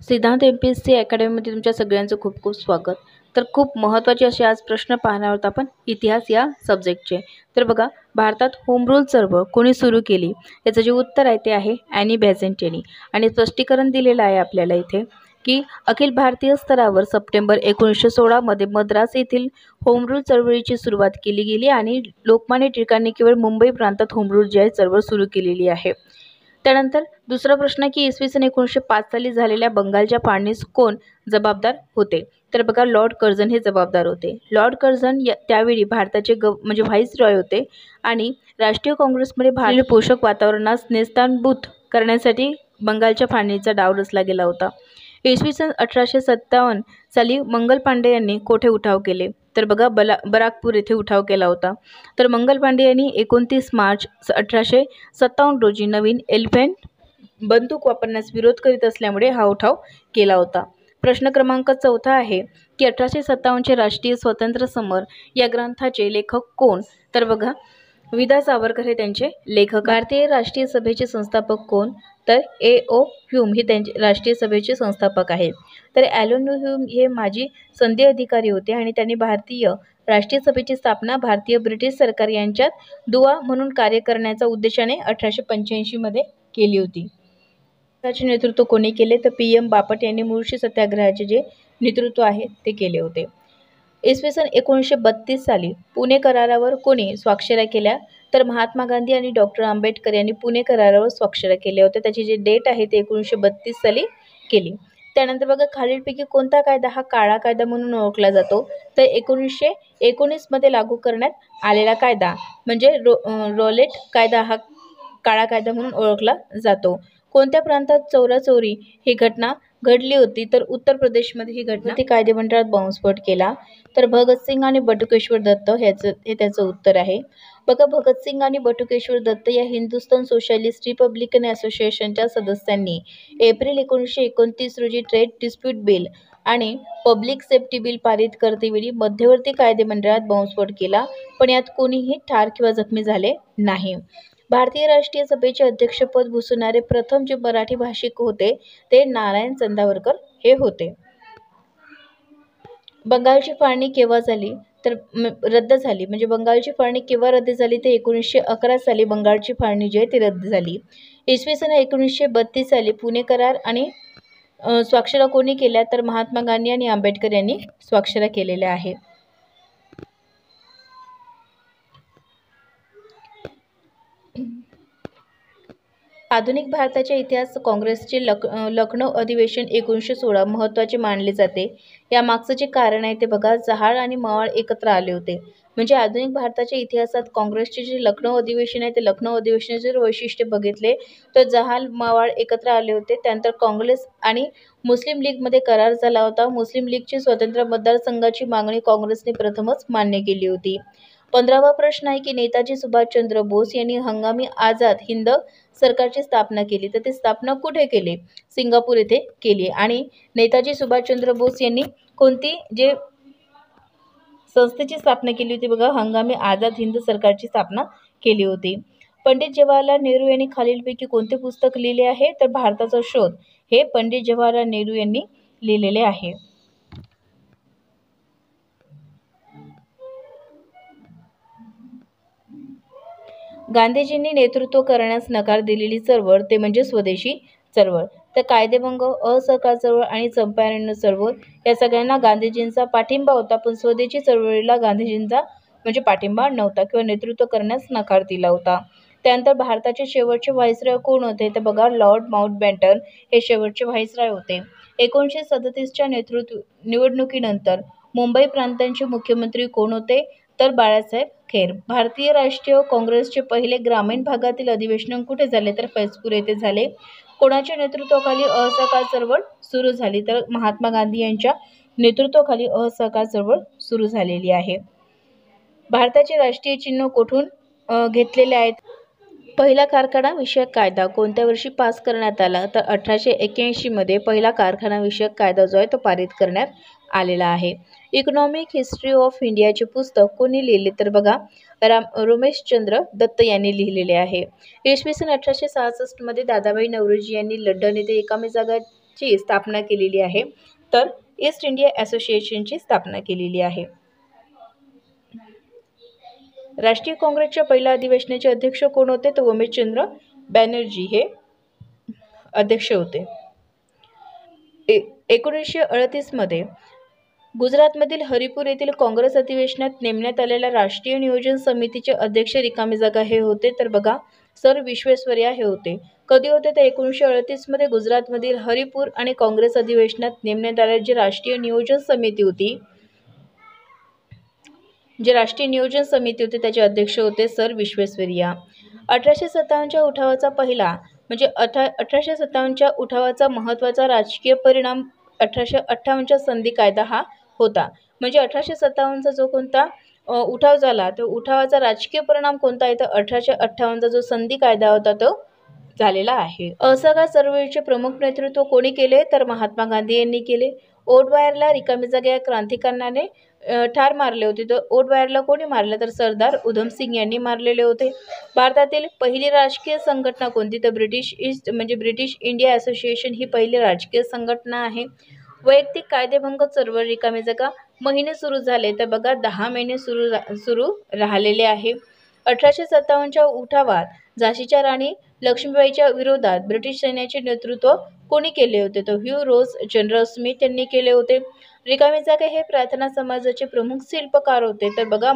सिद्धांत MPSC अकॅडमीमध्ये तुमच्या सगळ्यांचं खूप खूप स्वागत. तर खूप महत्त्वाचे असे आज प्रश्न पाहणार आहोत आपण इतिहास या सब्जेक्टचे. तर बघा, भारतात होम रूल चळवळ कोणी सुरू केली, याचं जे उत्तर आहे ते आहे ॲनी बेझंट यांनी. आणि स्पष्टीकरण दिलेलं आहे आपल्याला इथे की अखिल भारतीय स्तरावर सप्टेंबर 1916 मध्ये मद्रास येथील होम रूल चळवळीची सुरुवात केली गेली आणि लोकमान्य टिळकांनी केवळ मुंबई प्रांतात होम रूल जी आहे चळवळ सुरू केलेली आहे. त्यानंतर दुसरा प्रश्न की इसवी सन 1905 साली झालेल्या बंगालच्या फाळणीस कोण जबाबदार होते. तर बघा, लॉर्ड कर्झन हे जबाबदार होते. लॉर्ड कर्झन त्यावेळी भारताचे म्हणजे व्हाईसरॉय होते आणि राष्ट्रीय काँग्रेसमध्ये भारतीय पोषक वातावरणास नेस्ताभूत करण्यासाठी बंगालच्या फाळणीचा डाव रचला गेला होता. इसवी सन 1857 साली मंगल पांडे यांनी कोठे उठाव केले. तर बघा, बराकपूर येथे उठाव केला होता. तर मंगल पांडे यांनी 29 मार्च 1857 रोजी नवीन एलिफंट बंदूक वापरण्यास विरोध करीत असल्यामुळे हा उठाव केला होता. प्रश्न क्रमांक 4 आहे की 1857चे राष्ट्रीय स्वातंत्र्य समर या ग्रंथाचे लेखक कोण. तर बघा, विदा सावरकर हे त्यांचे लेखक. भारतीय राष्ट्रीय सभेचे संस्थापक कोण. तर A.O. ह्यूम हे त्यांचे राष्ट्रीय सभेचे संस्थापक आहेत. तर ॲलन ह्यूम हे माजी संधी अधिकारी होते आणि त्यांनी भारतीय राष्ट्रीय सभेची स्थापना भारतीय ब्रिटिश सरकार यांच्यात दुवा म्हणून कार्य करण्याच्या उद्देशाने 1885 मध्ये केली होती. त्याचे नेतृत्व कोणी केले. तर PM बापट यांनी मुळशी सत्याग्रहाचे जे नेतृत्व आहे ते केले होते. इसवी सन 1932 साली पुणे करारावर कोणी स्वाक्षऱ्या केल्या. तर महात्मा गांधी आणि डॉक्टर आंबेडकर यांनी पुणे करारावर स्वाक्षऱ्या केल्या होत्या. त्याची जी डेट आहे ते 1932 साली केली. त्यानंतर बघा, खालीलपैकी कोणता कायदा हा काळा कायदा म्हणून ओळखला जातो. तर 1919 मध्ये लागू करण्यात आलेला कायदा म्हणजे रॉलेट कायदा हा काळा कायदा म्हणून ओळखला जातो. कोणत्या प्रांतात चोराचोरी ही घटना घडली होती. तर उत्तर प्रदेशमध्ये ही घटना कायदेमंडळात बॉम्बस्फोट केला. तर भगतसिंग आणि बटुकेश्वर दत्त हे त्याचं उत्तर आहे. बघा, भगतसिंग आणि बटुकेश्वर दत्त या हिंदुस्थान सोशलिस्ट रिपब्लिकन असोसिएशनच्या सदस्यांनी एप्रिल 1929 रोजी ट्रेड डिस्प्यूट बिल आणि पब्लिक सेफ्टी बिल पारित करतेवेळी मध्यवर्ती कायदेमंडळात बॉम्बस्फोट केला, पण यात कोणीही ठार किंवा जखमी झाले नाही. भारतीय राष्ट्रीय सभेचे अध्यक्षपद भूषवणारे प्रथम जे मराठी भाषिक होते ते नारायण चंदावरकर हे होते. बंगालची फाळणी केव्हा झाली. तर रद्द झाली. म्हणजे बंगालची फाळणी केव्हा रद्द झाली. ते 1911 साली बंगालची फाळणी जी आहे ती रद्द झाली. इसवी सन 1932 साली पुणे करार आणि स्वाक्षऱ्या कोणी केल्या. तर महात्मा गांधी आणि आंबेडकर यांनी स्वाक्षऱ्या केलेल्या आहे. आधुनिक भारताच्या इतिहास काँग्रेसचे लखनौ अधिवेशन 1916 महत्त्वाचे मानले जाते. या मागचं जे कारण आहे ते बघा, जहाल आणि मवाळ एकत्र आले होते. म्हणजे आधुनिक भारताच्या इतिहासात काँग्रेसचे जे लखनौ अधिवेशन आहे ते लखनौ अधिवेशनाचे जर वैशिष्ट्य बघितले तर जहाल मवाळ एकत्र आले होते. त्यानंतर काँग्रेस आणि मुस्लिम लीगमध्ये करार झाला होता. मुस्लिम लीगची स्वतंत्र मतदारसंघाची मागणी काँग्रेसने प्रथमच मान्य केली होती. 15वा प्रश्न आहे की नेताजी सुभाषचंद्र बोस यांनी हंगामी आझाद हिंद सरकारची स्थापना केली. तर ती स्थापना कुठे केली. सिंगापूर येथे केली. आणि नेताजी सुभाषचंद्र बोस यांनी कोणती जे संस्थेची स्थापना केली होती. बघा, हंगामी आझाद हिंद सरकारची स्थापना केली होती. पंडित जवाहरलाल नेहरू यांनी खालीलपैकी कोणते पुस्तक लिहिले आहे. तर भारताचा शोध हे पंडित जवाहरलाल नेहरू यांनी लिहिलेले आहे. गांधीजींनी नेतृत्व करण्यास नकार दिलेली चळवळ ते म्हणजे स्वदेशी चळवळ. तर कायदेभंग, असहकार चळवळ आणि चंपारण चळवळ या सगळ्यांना गांधीजींचा पाठिंबा होता, पण स्वदेशी चळवळीला गांधीजींचा म्हणजे पाठिंबा नव्हता किंवा नेतृत्व करण्यास नकार दिला होता. त्यानंतर भारताचे शेवटचे व्हाईसरॉय कोण होते. तर बघा, लॉर्ड माउंटबॅटन हे शेवटचे व्हाईसरॉय होते. 1937च्या निवडणुकीनंतर मुंबई प्रांतांचे मुख्यमंत्री कोण होते. तर बाळासाहेब खेर. भारतीय राष्ट्रीय काँग्रेसचे पहिले ग्रामीण भागातील अधिवेशन कुठे झाले. तर फैजपूर येथे झाले. कोणाच्या नेतृत्वाखाली असहकार चळवळ सुरू झाली. तर महात्मा गांधी यांच्या नेतृत्वाखाली असहकार चळवळ सुरू झालेली आहे. भारताचे राष्ट्रीय चिन्ह कोठून घेतलेले आहेत. पहिला कारखाना विषयक कायदा कोणत्या वर्षी पास करण्यात आला. तर 1881 मध्ये पहिला कारखाना विषयक कायदा जो आहे तो पारित करण्यात आलेला आहे. इकॉनॉमिक हिस्ट्री ऑफ इंडियाचे पुस्तक कोणी लिहिले. तर बघा, रमेशचंद्र दत्त यांनी लिहिलेले आहे. इसवी सन 1866 मध्ये दादाभाई नौरोजी यांनी लंडन येथे रिकामी जागा ची स्थापना केलेली आहे, तर ईस्ट इंडिया असोसिएशनची स्थापना केलेली आहे. राष्ट्रीय काँग्रेसच्या पहिल्या अधिवेशनाचे अध्यक्ष कोण होते, तर उमेशचंद्र बॅनर्जी हे अध्यक्ष होते. 1938 मध्ये गुजरातमधील हरिपूर येथील काँग्रेस अधिवेशनात नेमण्यात आलेल्या राष्ट्रीय नियोजन समितीचे अध्यक्ष रिकामी जागा हे होते, तर बघा सर विश्वेश्वरैया हे होते. कधी होते, तर 1938 मध्ये गुजरातमधील हरिपूर आणि काँग्रेस अधिवेशनात नेमण्यात आलेली जी राष्ट्रीय नियोजन समिती होती, त्याचे अध्यक्ष होते सर विश्वेश्वरैया. 1857च्या उठावाचा पहिला म्हणजे 1857च्या उठावाचा महत्त्वाचा राजकीय परिणाम 1858च्या संधी कायदा हा होता. म्हणजे 1857चा जो कोणता उठाव झाला, तो उठावाचा राजकीय परिणाम कोणता आहे, तर 1858चा जो संधी कायदा होता तो झालेला आहे. असहकार चळवळीचे प्रमुख नेतृत्व कोणी केले, तर महात्मा गांधी यांनी केले. ओडवायरला रिकामी जागा या क्रांतिकारकाने ठार मारले होते. तर ओडवायरला कोणी मारले, तर सरदार उधमसिंग यांनी मारलेले होते. भारतातील पहिली राजकीय संघटना कोणती, तर ब्रिटिश इंडिया असोसिएशन ही पहिली राजकीय संघटना आहे. वैयक्तिक कायदेभंग चळवळ रिकामी जागा महिने सुरू झाले, तर बघा 10 महिने सुरू राहिलेले आहे. 1857च्या उठावात झाशीच्या राणी लक्ष्मीबाईच्या विरोधात ब्रिटिश सैन्याचे नेतृत्व कोणी केले होते, तर ह्यू रोज जनरल स्मिथ यांनी केले होते. रिकामी जागा हे प्रार्थना समाजाचे प्रमुख शिल्पकार होते, तर बघा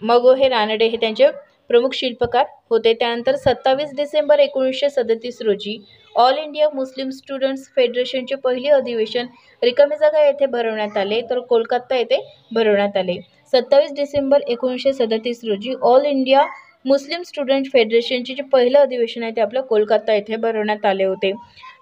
मगो हे रानडे हे त्यांचे प्रमुख शिल्पकार होते. त्यानंतर 27 डिसेंबर 1937 रोजी ऑल इंडिया मुस्लिम स्टुडंट्स फेडरेशनचे पहिले अधिवेशन रिकामी जागा येथे भरवण्यात आले, तर कोलकाता येथे भरवण्यात आले. 27 डिसेंबर 1937 रोजी ऑल इंडिया मुस्लिम स्टुडंट फेडरेशनचे जे पहिलं अधिवेशन आहे ते आपल्या कोलकाता येथे भरवण्यात आले होते.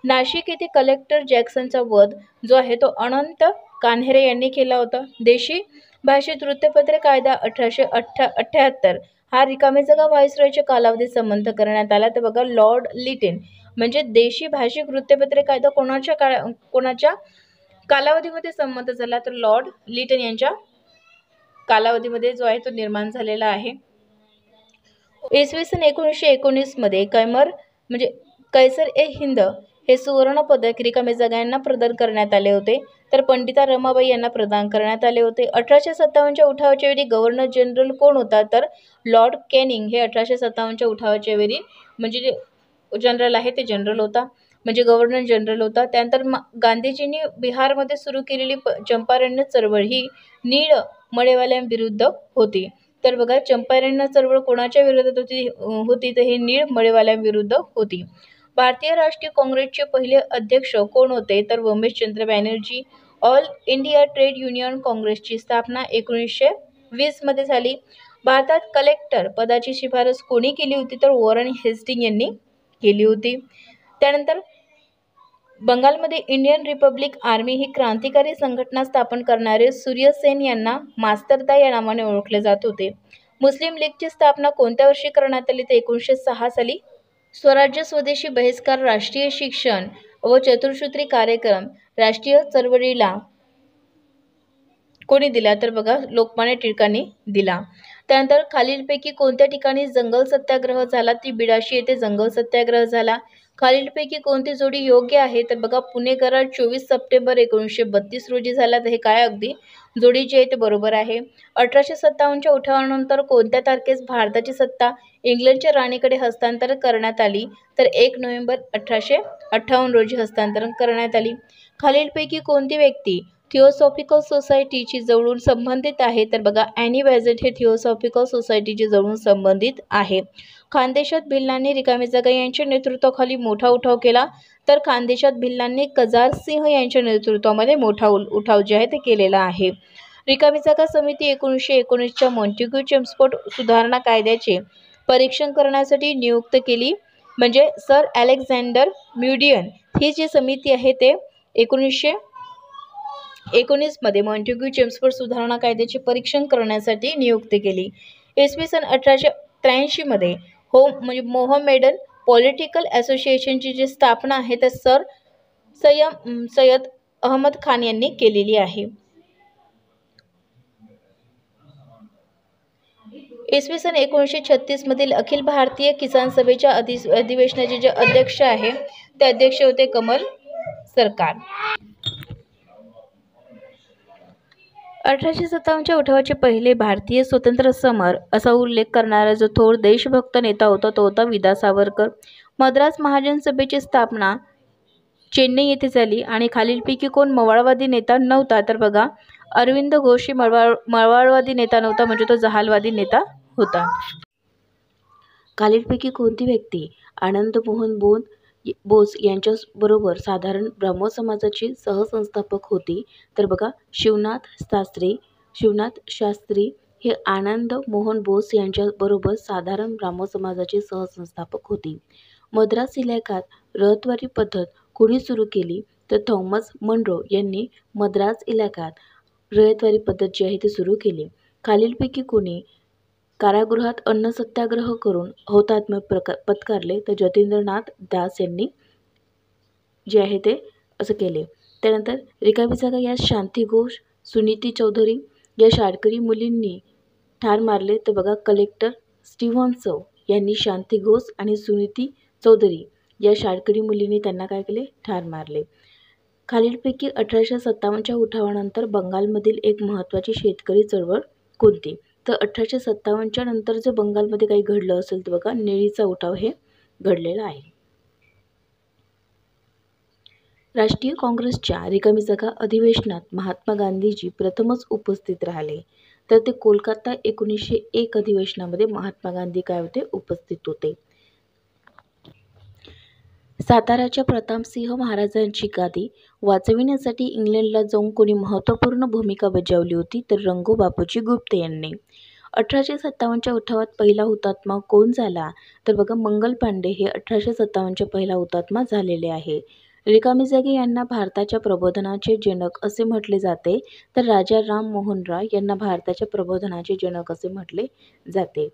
नाशिक येथे कलेक्टर जॅक्सनचा वध जो आहे तो अनंत कान्हेरे यांनी केला होता. देशी भाषेत वृत्तपत्रे कायदा 1878 हा रिकामी जागा व्हाईसरॉयच्या कालावधीत संमत करण्यात आला, तर बघा लॉर्ड लिटन. म्हणजे देशी भाषिक वृत्तपत्रे कायदा कोणाच्या कालावधीमध्ये संमत झाला, तर लॉर्ड लिटन यांच्या कालावधीमध्ये जो आहे तो निर्माण झालेला आहे. इसवी सन 1919 मध्ये कैसर ए हिंद हे सुवर्ण पदक रिकामी जागांना प्रदान करण्यात आले होते, तर पंडिता रमाबाई यांना प्रदान करण्यात आले होते. 1857च्या उठावाच्या वेळी गव्हर्नर जनरल कोण होता, तर लॉर्ड कॅनिंग हे 1857च्या उठावाच्या वेळी म्हणजे जनरल आहे ते जनरल होता, म्हणजे गव्हर्नर जनरल होता. त्यानंतर गांधीजींनी बिहारमध्ये सुरू केलेली चंपारण्य चळवळ ही नीळ मडेवाल्यांविरुद्ध होती, तर बघा चंपारण्य चळवळ कोणाच्या विरोधात होती, तर हे नीळ मडेवाल्यांविरुद्ध होती. भारतीय राष्ट्रीय काँग्रेसचे पहिले अध्यक्ष कोण होते, तर Umeshchandra Banerjee. All India trade union काँग्रेसची स्थापना 1920 मध्ये झाली. भारतात कलेक्टर पदाची शिफारस कोणी केली होती, तर वॉरन हेस्टिंग यांनी केली होती. त्यानंतर बंगालमध्ये इंडियन रिपब्लिक आर्मी ही क्रांतिकारी संघटना स्थापन करणारे सूर्य सेन यांना मास्तरदा या नावाने ओळखले जात होते. मुस्लिम लीगची स्थापना कोणत्या वर्षी करण्यात आली, तर 1906 साली. स्वराज्य स्वदेशी बहिष्कार राष्ट्रीय शिक्षण व चतुःसूत्री कार्यक्रम राष्ट्रीय चळवळीला कोणी दिला, तर बघा लोकमान्य टिळकांनी दिला. त्यानंतर खालीलपैकी कोणत्या ठिकाणी जंगल सत्याग्रह झाला, ती बिडाशी येथे जंगल सत्याग्रह झाला. खालीलपैकी कोणती जोडी योग्य आहे, तर बघा पुणे करार 24 सप्टेंबर 1932 रोजी झाला, तर हे काय अगदी जोडी जी आहे ते बरोबर आहे. 1857च्या उठावानंतर कोणत्या तारखेस भारताची सत्ता इंग्लंडच्या राणीकडे हस्तांतरण करण्यात आली, तर 1 नोव्हेंबर 1858 रोजी हस्तांतरण करण्यात आली. खालीलपैकी कोणती व्यक्ती थिओसॉफिकल सोसायटीची जवळून संबंधित आहे, तर बघा ॲनी बेझंट हे थिओसॉफिकल सोसायटीची जवळून संबंधित आहे. खानदेशात भिल्लांनी रिकामी जागा यांच्या नेतृत्वाखाली मोठा उठाव केला, तर खानदेशात भिल्लांनी कजार सिंह यांच्या नेतृत्वामध्ये मोठा उठाव जे आहे ते केलेला आहे. रिकामी जागा समिती 1919च्या मॉन्टेग्यू चेम्स्फोर्ड सुधारणा कायद्याचे परीक्षण करण्यासाठी नियुक्त केली, म्हणजे सर अलेक्झांडर म्युडियन ही जी समिती आहे ते 1919 मध्ये मॉन्टेग्यू चेम्स्फोर्ड सुधारणा कायद्याचे परीक्षण करण्यासाठी नियुक्त केली. इसवी सन 1883 मध्ये मोहमेडन पॉलिटिकल असोसिएशनची जी स्थापना आहे तर सर सय्यद अहमद खान यांनी केलेली आहे. इसवी सन 1936 मधील अखिल भारतीय किसान सभेच्या अधिवेशनाचे जे अध्यक्ष आहे ते अध्यक्ष होते कमल सरकार. 1857च्या उठावाचे पहिले भारतीय स्वातंत्र्य समर असा उल्लेख करणारा जो थोर देशभक्त नेता होता तो होता विदा सावरकर. मद्रास महाजन सभेची स्थापना चेन्नई येथे झाली आणि खालीलपैकी कोण मवाळवादी नेता नव्हता? तर बघा, अरविंद घोष ही मवाळवादी नेता नव्हता, म्हणजे तो जहालवादी नेता होता. खालीलपैकी कोणती व्यक्ती आनंद मोहन बोस यांच्याबरोबर साधारण ब्राह्मो समाजाची सहसंस्थापक होती? तर बघा, शिवनाथ शास्त्री हे आनंद मोहन बोस यांच्याबरोबर साधारण ब्राह्मो समाजाची सहसंस्थापक होती. मद्रास इलाक्यात रहतवारी पद्धत कोणी सुरू केली? तर थॉमस मनरो यांनी मद्रास इलाक्यात रहतवारी पद्धत जी आहे ती सुरू केली. खालीलपैकी कोणी कारागृहात अन्न सत्याग्रह करून हौतात्म्य पत्कारले? तर जतींद्रनाथ दास यांनी जे आहे ते असं केले. त्यानंतर रिकामी जागा या शांती घोष, सुनीती चौधरी या शाळकरी मुलींनी ठार मारले? तर बघा, कलेक्टर स्टीव्हन्सन यांनी शांती घोष आणि सुनीती चौधरी या शाळकरी मुलींनी त्यांना काय केले? ठार मारले. खालीलपैकी 1857च्या उठावानंतर बंगालमधील एक महत्त्वाची शेतकरी चळवळ कोणती? तर 1857च्या नंतर जे बंगालमध्ये काही घडलं असेल तर बघा, निळीचा उठाव हे घडलेला आहे. राष्ट्रीय काँग्रेसच्या रिकामी जागा अधिवेशनात महात्मा गांधीजी प्रथमच उपस्थित राहिले? तर ते कोलकाता 1901 अधिवेशनामध्ये महात्मा गांधी काय होते? उपस्थित होते. साताराच्या प्रतापसिंह महाराजांची गादी वाचविण्यासाठी इंग्लंडला जाऊन कोणी महत्त्वपूर्ण भूमिका बजावली होती? तर रंगो बापूजी गुप्ते यांनी. 1857च्या उठावात पहिला हुतात्मा कोण झाला? तर बघा, मंगल पांडे हे 1857च्या पहिला हुतात्मा झालेले आहे. रिकामी जागे यांना भारताच्या प्रबोधनाचे जनक असे म्हटले जाते, तर राजा राम मोहन रॉय यांना भारताच्या प्रबोधनाचे जनक असे म्हटले जाते.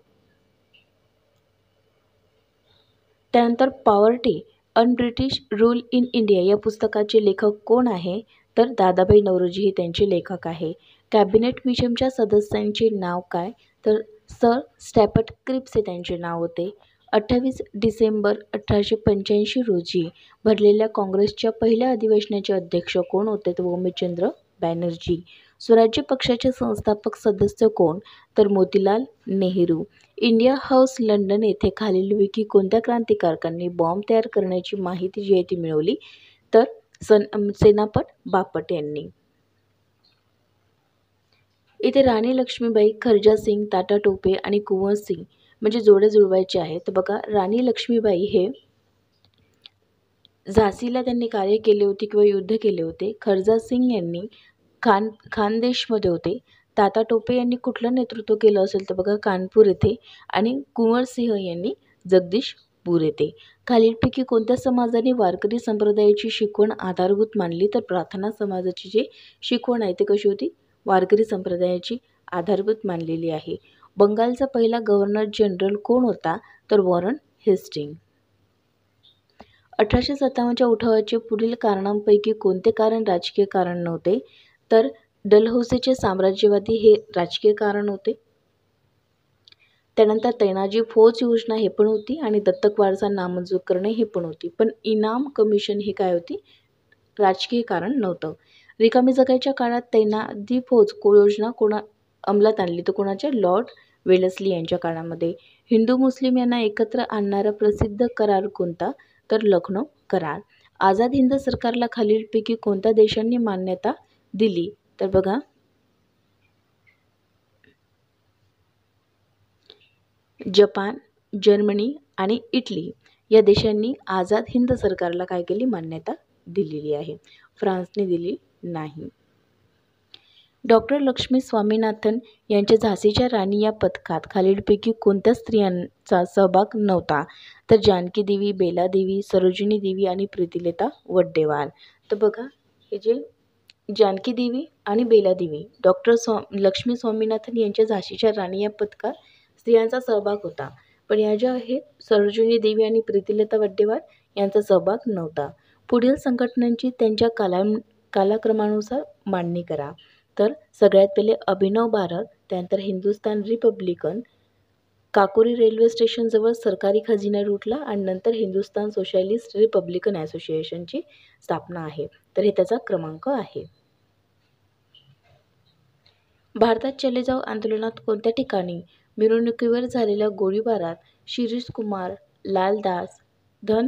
त्यानंतर poverty un British rule in India या पुस्तकाचे लेखक कोण आहे? तर दादाभाई नौरोजी हे त्यांचे लेखक आहे. कॅबिनेट मिशनच्या सदस्यांचे नाव काय? तर सर स्टॅफर्ड क्रिप्स हे त्यांचे नाव होते. 28 डिसेंबर 1885 रोजी भरलेल्या काँग्रेसच्या पहिल्या अधिवेशनाचे अध्यक्ष कोण होते? तर वोमेशचंद्र बॅनर्जी. स्वराज्य पक्षाचे संस्थापक सदस्य कोण? तर Motilal Nehru. India house London येथे खालीलपैकी कोणत्या क्रांतिकारकांनी बॉम्ब तयार करण्याची माहिती जी आहे ती मिळवली? तर सेनापत बापट यांनी. इथे राणी लक्ष्मीबाई, खर्जा सिंग, टाटा टोपे आणि कुंवर सिंग म्हणजे जोड्या जुळवायचे आहेत. तर बघा, राणी लक्ष्मीबाई हे झाशीला त्यांनी कार्य केले होते किंवा युद्ध केले होते. खर्जा सिंग यांनी खानदेशमध्ये होते. टाटा टोपे यांनी कुठलं नेतृत्व केलं असेल तर बघा, कानपूर येथे. आणि कुंवर सिंह यांनी जगदीशपूर येथे. खालीलपैकी कोणत्या समाजाने वारकरी संप्रदायाची शिकवण आधारभूत मानली? तर प्रार्थना समाजाची जी शिकवण आहे ती कशी होती? वारकरी संप्रदायाची आधारभूत मानलेली आहे. बंगालचा पहिला गव्हर्नर जनरल कोण होता? तर वॉरन हेस्टिंग. 1857च्या उठावाचे पुढील कारणांपैकी कोणते कारण राजकीय कारण नव्हते? तर डलहौसीचे साम्राज्यवादी हे राजकीय कारण होते. त्यानंतर तैनाजी फौज योजना हे पण होती आणि दत्तक वारसा नामंजूर करणे हे पण होती. पण इनाम कमिशन ही काय होती? राजकीय कारण नव्हतं. रिकामी जागेच्या काळात तैनाती फौज योजना अंमलात आणली? तर कोणाच्या? लॉर्ड वेलेस्ली यांच्या काळामध्ये. हिंदू मुस्लिम यांना एकत्र आणणारा प्रसिद्ध करार कोणता? तर लखनौ करार. आझाद हिंद सरकारला खालीलपैकी कोणत्या देशांनी मान्यता दिली? तर बघा, जपान, जर्मनी आणि इटली या देशांनी आझाद हिंद सरकारला काय केली? मान्यता दिलेली आहे. फ्रान्सने दिली नाही. डॉक्टर लक्ष्मी स्वामीनाथन यांच्या झाशीच्या राणी या पथकात खालीलपैकी कोणत्या स्त्रियांचा सहभाग नव्हता? तर जानकी देवी, बेला देवी, सरोजिनी देवी आणि प्रीतिलता वड्डेवार. तर बघा, हे जे जानकी देवी आणि बेला देवी, डॉक्टर लक्ष्मी स्वामीनाथन यांच्या झाशीच्या राणी या पथकात स्त्रियांचा सहभाग होता. पण या ज्या आहेत सरोजिनी देवी आणि प्रीतिलता वड्डेवार यांचा सहभाग नव्हता. पुढील संघटनांची त्यांच्या कालक्रमानुसार मांडणी करा. तर सगळ्यात पहिले अभिनव भारत, त्यानंतर हिंदुस्थान रिपब्लिकन, काकोरी रेल्वे स्टेशनजवळ सरकारी खजिना लुटला आणि नंतर हिंदुस्थान सोशलिस्ट रिपब्लिकन असोसिएशनची स्थापना आहे. तर हे त्याचा क्रमांक आहे. भारतात चले जाव आंदोलनात कोणत्या ठिकाणी मिरवणुकीवर झालेल्या गोळीबारात शिरीष कुमार, लालदास, धन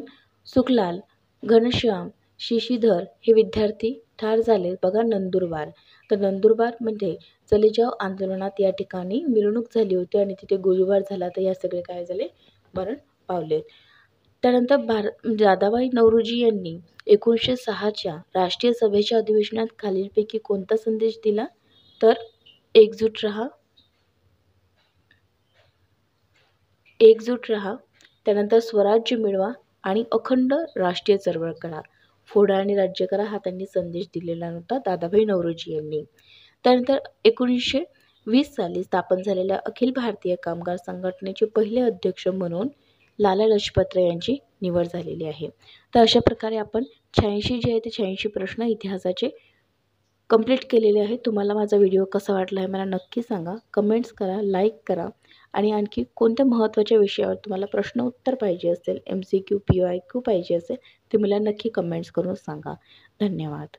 सुखलाल, घनश्याम, शिशीधर हे विद्यार्थी ठार झाले? बघा, नंदुरबार. तर नंदुरबारमध्ये चले जाव आंदोलनात या ठिकाणी मिरवणूक झाली होती आणि तिथे गोळीबार झाला. तर या सगळे काय झाले? मरण पावले. त्यानंतर दादाभाई नौरोजी यांनी 1906च्या राष्ट्रीय सभेच्या अधिवेशनात खालीलपैकी कोणता संदेश दिला? तर एकजूट रहा, एकजूट रहा. त्यानंतर स्वराज्य मिळवा आणि अखंड राष्ट्रीय चळवळ करा. फोडा आणि राज्य करा हा त्यांनी संदेश दिलेला होता दादाभाई नौरोजी यांनी. त्यानंतर 1920 साली स्थापन झालेल्या अखिल भारतीय कामगार संघटनेचे पहिले अध्यक्ष म्हणून लाला लजपतराय यांची निवड झालेली आहे. तर अशा प्रकारे आपण 86 जे आहे ते 86 प्रश्न इतिहासाचे कंप्लीट केलेले आहे. तुम्हाला माझा व्हिडिओ कसा वाटला आहे मला नक्की सांगा. कमेंट्स करा, लाईक करा आणि आणखी कोणत्या महत्त्वाच्या विषयावर तुम्हाला प्रश्न उत्तर पाहिजे असेल, MCQ, PYQ पाहिजे असेल ते मला नक्की कमेंट्स करून सांगा. धन्यवाद.